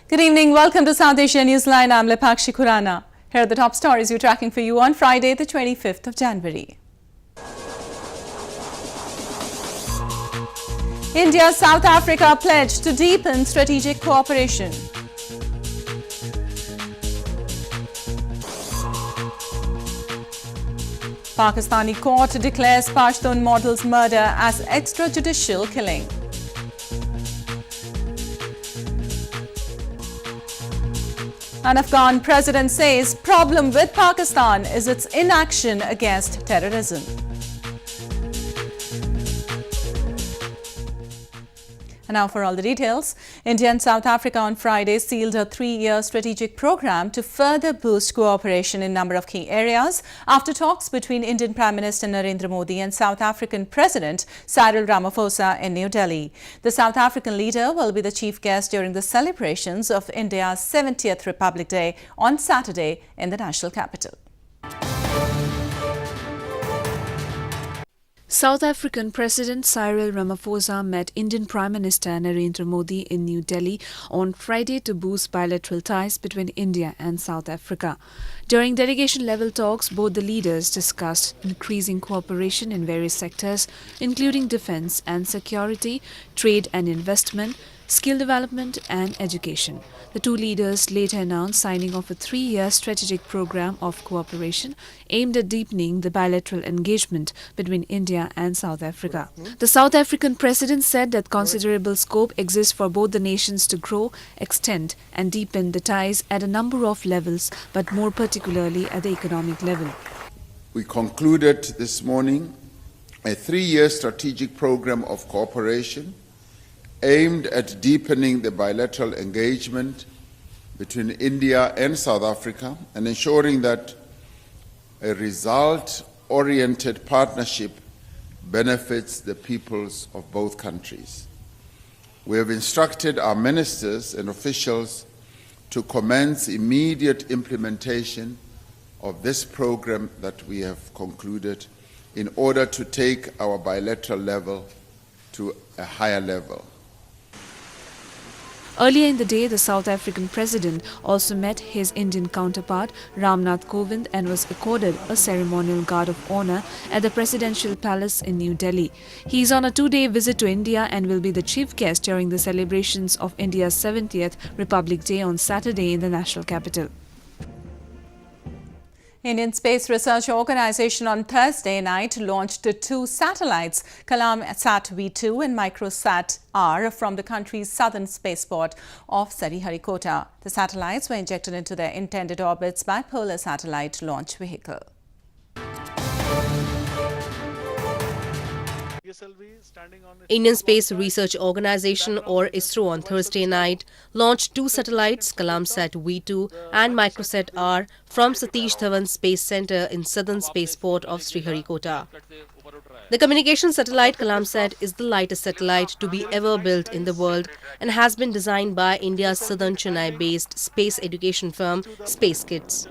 Good evening. Welcome to South Asia Newsline. I'm Lepakshi Khurana. Here are the top stories we're tracking for you on Friday, the 25th of January. India-South Africa pledged to deepen strategic cooperation. Pakistani court declares Pashtun model's murder as extrajudicial killing. An Afghan president says problem with Pakistan is its inaction against terrorism. And now for all the details. India and South Africa on Friday sealed a 3-year strategic program to further boost cooperation in a number of key areas after talks between Indian Prime Minister Narendra Modi and South African President Cyril Ramaphosa in New Delhi. The South African leader will be the chief guest during the celebrations of India's 70th Republic Day on Saturday in the national capital. South African President Cyril Ramaphosa met Indian Prime Minister Narendra Modi in New Delhi on Friday to boost bilateral ties between India and South Africa. During delegation-level talks, both the leaders discussed increasing cooperation in various sectors, including defence and security, trade and investment, skill development and education. The two leaders later announced signing of a 3-year strategic program of cooperation aimed at deepening the bilateral engagement between India and South Africa. The South African president said that considerable scope exists for both the nations to grow, extend and deepen the ties at a number of levels, but more particularly at the economic level. We concluded this morning a 3-year strategic program of cooperation aimed at deepening the bilateral engagement between India and South Africa and ensuring that a result-oriented partnership benefits the peoples of both countries. We have instructed our ministers and officials to commence immediate implementation of this program that we have concluded in order to take our bilateral level to a higher level. Earlier in the day, the South African president also met his Indian counterpart Ramnath Kovind and was accorded a ceremonial guard of honour at the presidential palace in New Delhi. He is on a 2-day visit to India and will be the chief guest during the celebrations of India's 70th Republic Day on Saturday in the national capital. Indian Space Research Organisation on Thursday night launched 2 satellites, Sat V2 and Microsat R, from the country's southern spaceport of Sriharikota. The satellites were injected into their intended orbits by Polar Satellite Launch Vehicle. Indian Space Research Organisation or ISRO on Thursday night launched 2 satellites, Sat V2 and Microsat R, from Satish Dhawan Space Centre in southern spaceport of Sriharikota. The communication satellite Sat is the lightest satellite to be ever built in the world and has been designed by India's southern Chennai-based space education firm Space Kids.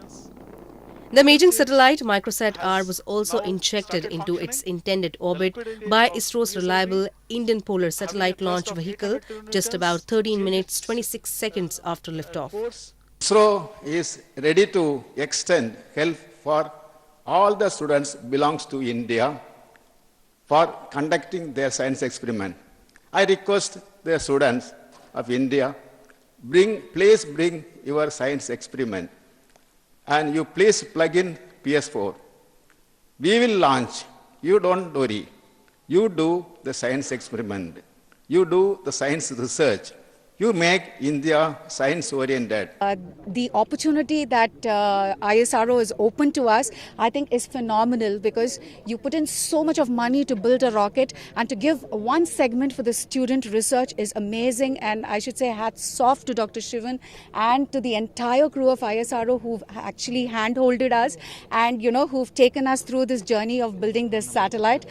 The imaging satellite Microsat R was also injected into its intended orbit by ISRO's reliable Indian Polar Satellite Launch Vehicle just about 13 minutes 26 seconds after liftoff. ISRO is ready to extend help for all the students belongs to India for conducting their science experiment. I request the students of India, please bring your science experiment. And you please plug in PS4. We will launch. You don't worry. You do the science experiment. You do the science research. You make India science-oriented. The opportunity that ISRO is open to us, I think, is phenomenal because you put in so much of money to build a rocket, and to give one segment for the student research is amazing. And I should say hats off to Dr. Shivan and to the entire crew of ISRO who've actually hand-holded us and, who've taken us through this journey of building this satellite.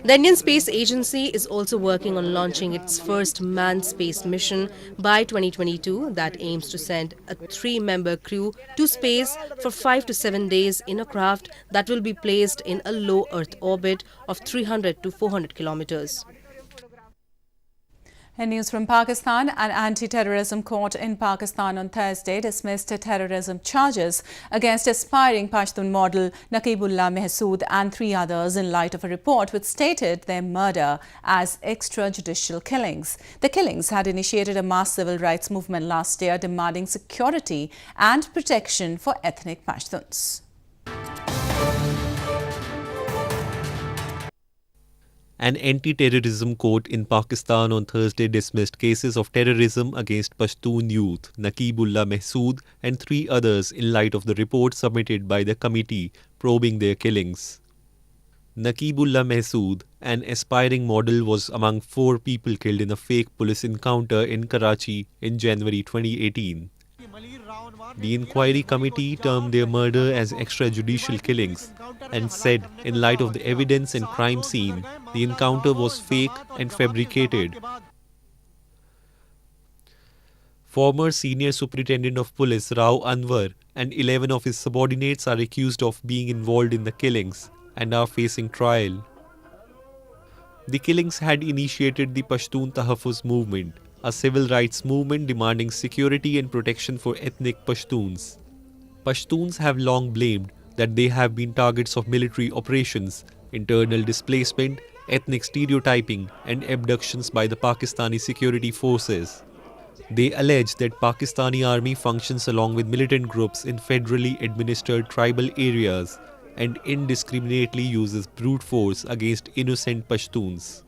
The Indian Space Agency is also working on launching its first manned space mission by 2022 that aims to send a 3-member crew to space for 5 to 7 days in a craft that will be placed in a low Earth orbit of 300 to 400 kilometers. In news from Pakistan, an anti-terrorism court in Pakistan on Thursday dismissed terrorism charges against aspiring Pashtun model Naqibullah Mahsood and 3 others in light of a report which stated their murder as extrajudicial killings. The killings had initiated a mass civil rights movement last year demanding security and protection for ethnic Pashtuns. An anti-terrorism court in Pakistan on Thursday dismissed cases of terrorism against Pashtun youth, Naqibullah Mahsood and 3 others in light of the report submitted by the committee probing their killings. Naqibullah Mahsood, an aspiring model, was among 4 people killed in a fake police encounter in Karachi in January 2018. The inquiry committee termed their murder as extrajudicial killings and said, in light of the evidence and crime scene, the encounter was fake and fabricated. Former Senior Superintendent of Police Rao Anwar and 11 of his subordinates are accused of being involved in the killings and are facing trial. The killings had initiated the Pashtun Tahaffuz movement, a civil rights movement demanding security and protection for ethnic Pashtuns. Pashtuns have long blamed that they have been targets of military operations, internal displacement, ethnic stereotyping and abductions by the Pakistani security forces. They allege that Pakistani army functions along with militant groups in federally administered tribal areas and indiscriminately uses brute force against innocent Pashtuns.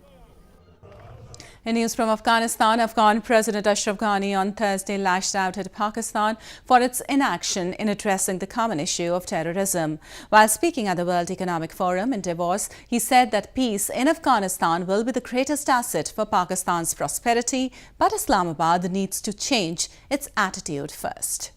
In news from Afghanistan, Afghan President Ashraf Ghani on Thursday lashed out at Pakistan for its inaction in addressing the common issue of terrorism. While speaking at the World Economic Forum in Davos, he said that peace in Afghanistan will be the greatest asset for Pakistan's prosperity, but Islamabad needs to change its attitude first.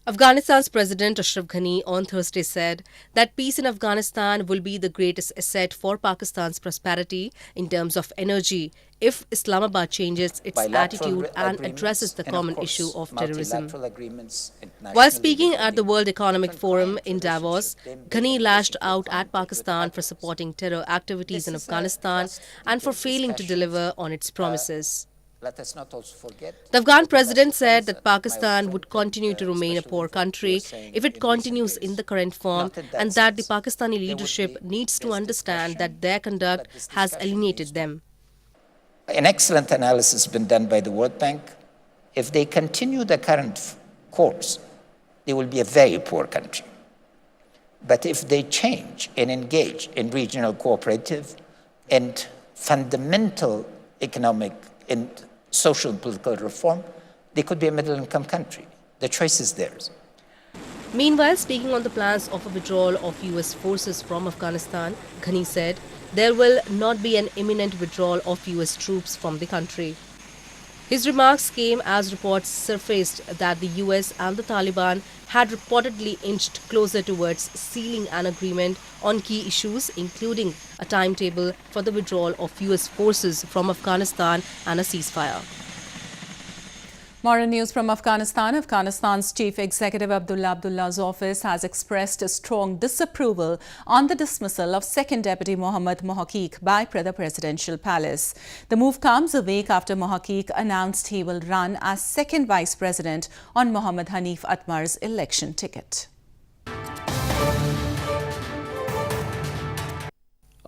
Afghanistan's President Ashraf Ghani on Thursday said that peace in Afghanistan will be the greatest asset for Pakistan's prosperity in terms of energy if Islamabad changes its attitude and addresses the common issue of terrorism. While speaking at the World Economic Forum in Davos, Ghani lashed out at Pakistan for supporting terror activities in Afghanistan and for failing to deliver on its promises. Let us not also forget. The Afghan president said that Pakistan would continue to remain a poor country if it continues in the current form, and that the Pakistani leadership needs to understand that their conduct has alienated them. An excellent analysis has been done by the World Bank. If they continue the current course, they will be a very poor country. But if they change and engage in regional cooperative and fundamental economic and social and political reform, they could be a middle-income country. The choice is theirs. Meanwhile, speaking on the plans of a withdrawal of US forces from Afghanistan, Ghani said there will not be an imminent withdrawal of US troops from the country. His remarks came as reports surfaced that the US and the Taliban had reportedly inched closer towards sealing an agreement on key issues, including a timetable for the withdrawal of US forces from Afghanistan and a ceasefire. More news from Afghanistan. Afghanistan's Chief Executive Abdullah's office has expressed a strong disapproval on the dismissal of Second Deputy Mohammad Mohaqiq by the Presidential Palace. The move comes a week after Mohaqiq announced he will run as Second Vice President on Mohammad Hanif Atmar's election ticket.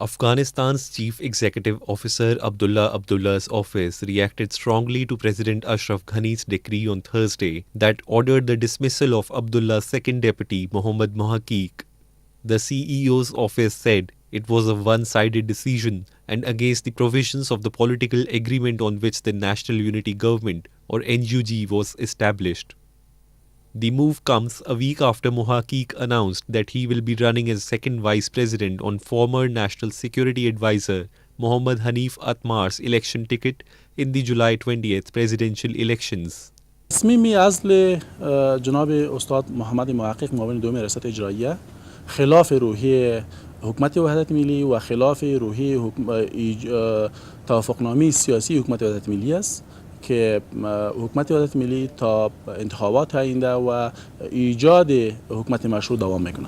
Afghanistan's Chief Executive Officer Abdullah's office reacted strongly to President Ashraf Ghani's decree on Thursday that ordered the dismissal of Abdullah's second deputy, Mohammad Mohaqiq. The CEO's office said it was a one-sided decision and against the provisions of the political agreement on which the National Unity Government, or NUG, was established. The move comes a week after Mohaqiq announced that he will be running as second vice president on former National Security Advisor Mohammad Hanif Atmar's election ticket in the July 20th presidential elections. تصمیم اصل جناب استاد محمد محقق معاون دوم ریاست اجراییه خلاف روحیه حکومت وحدت ملی و خلاف روحیه توافقنامه سیاسی حکومت وحدت ملی است که حکومت وحدت ملی تا انتخابات آینده و ایجاد حکومت مشروع دوام میکنه.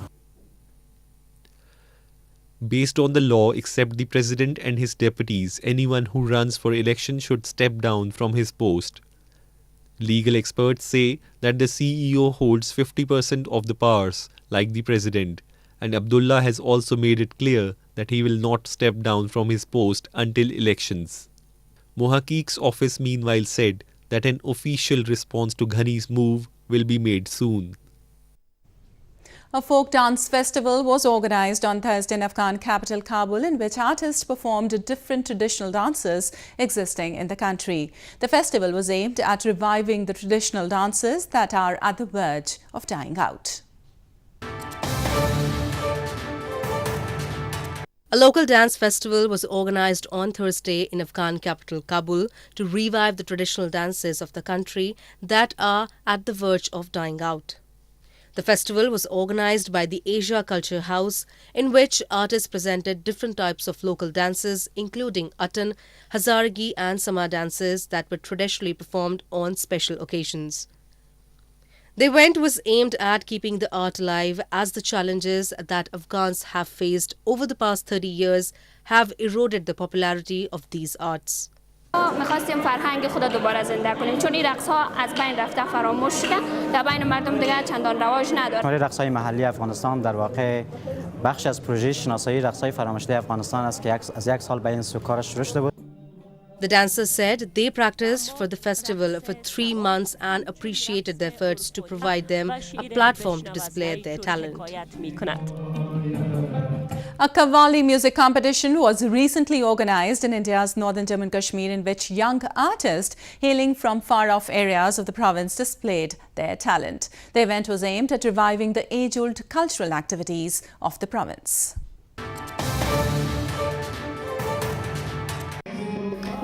Based on the law, except the president and his deputies, anyone who runs for election should step down from his post. Legal experts say that the CEO holds 50% of the powers, like the president, and Abdullah has also made it clear that he will not step down from his post until elections. Mohaqiq's office meanwhile said that an official response to Ghani's move will be made soon. A folk dance festival was organized on Thursday in Afghan capital Kabul, in which artists performed different traditional dances existing in the country. The festival was aimed at reviving the traditional dances that are at the verge of dying out. A local dance festival was organized on Thursday in Afghan capital Kabul to revive the traditional dances of the country that are at the verge of dying out. The festival was organized by the Asia Culture House, in which artists presented different types of local dances, including Attan, Hazaragi and Sama dances that were traditionally performed on special occasions. The event was aimed at keeping the art alive, as the challenges that Afghans have faced over the past 30 years have eroded the popularity of these arts. می‌خواستیم فرهنگ خود دوباره زنده کنیم چون این رقص‌ها از بین رفته فراموش شده در بین مردم دیگه چندان رواج نداره. رقص‌های محلی افغانستان در واقع بخش از پروژه شناسایی رقص‌های فراموش‌شده افغانستان است که از یک سال به این سو کارش شروع شده بود. The dancers said they practiced for the festival for 3 months and appreciated the efforts to provide them a platform to display their talent. A Qawwali music competition was recently organized in India's northern Jammu and Kashmir, in which young artists hailing from far-off areas of the province displayed their talent. The event was aimed at reviving the age-old cultural activities of the province.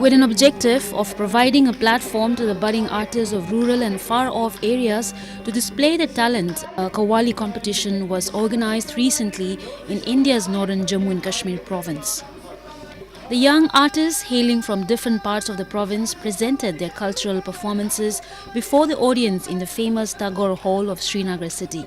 With an objective of providing a platform to the budding artists of rural and far-off areas to display their talent, a Qawwali competition was organized recently in India's northern Jammu and Kashmir province. The young artists hailing from different parts of the province presented their cultural performances before the audience in the famous Tagore Hall of Srinagar city.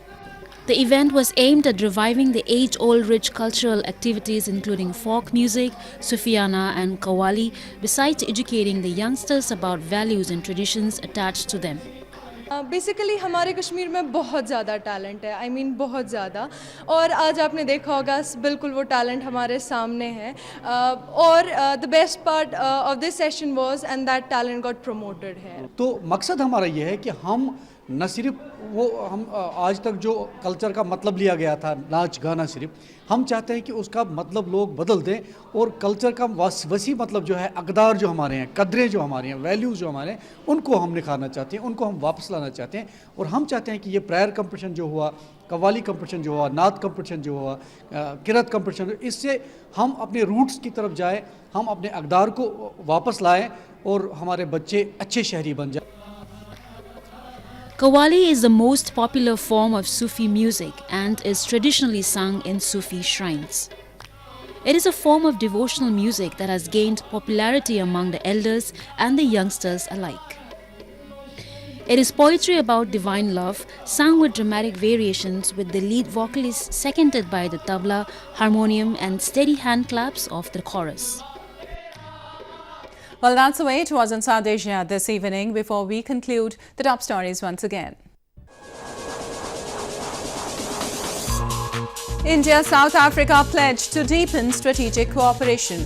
The event was aimed at reviving the age-old rich cultural activities including folk music, Sufiana and Qawwali, besides educating the youngsters about values and traditions attached to them. Basically हमारे कश्मीर में बहुत ज़्यादा talent है बहुत ज़्यादा और आज आपने देखा होगा बिल्कुल वो टैलेंट हमारे सामने है और the best part of this session was and that talent got promoted है तो मकसद हमारा ये है कि हम न सिर्फ वो हम आज तक जो कल्चर का मतलब लिया गया था नाच गाना सिर्फ हम चाहते हैं कि उसका मतलब लोग बदल दें और कल्चर का वसी मतलब जो है अक़दार जो हमारे हैं कदरें जो हमारे हैं वैल्यूज़ जो हमारे हैं उनको हम निखारना चाहते हैं उनको हम वापस लाना चाहते हैं और हम चाहते हैं कि ये प्रेयर कंपटीशन जो हुआ कव्वाली कंपटीशन जो हुआ नात कंपटीशन जो हुआ किरत कंपटीशन इससे हम अपने रूट्स की तरफ जाएं हम अपने अक़दार को वापस लाएं और हमारे बच्चे अच्छे शहरी बन जाएं. Qawwali is the most popular form of Sufi music and is traditionally sung in Sufi shrines. It is a form of devotional music that has gained popularity among the elders and the youngsters alike. It is poetry about divine love, sung with dramatic variations, with the lead vocalist seconded by the tabla, harmonium and steady hand claps of the chorus. Well, that's the way it was in South Asia this evening. Before we conclude, the top stories once again. India-South Africa pledged to deepen strategic cooperation.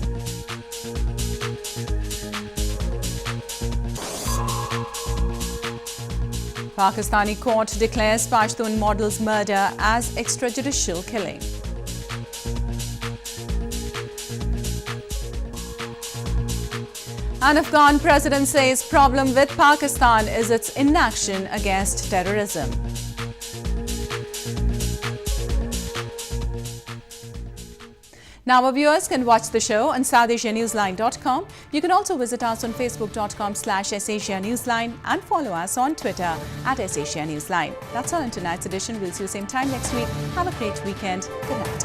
Pakistani court declares Pashtun model's murder as extrajudicial killing. An Afghan president says problem with Pakistan is its inaction against terrorism. Now our viewers can watch the show on SouthAsiaNewsline.com. You can also visit us on Facebook.com/SAsiaNewsline and follow us on Twitter @SAsiaNewsline. That's all in tonight's edition. We'll see you same time next week. Have a great weekend. Good night.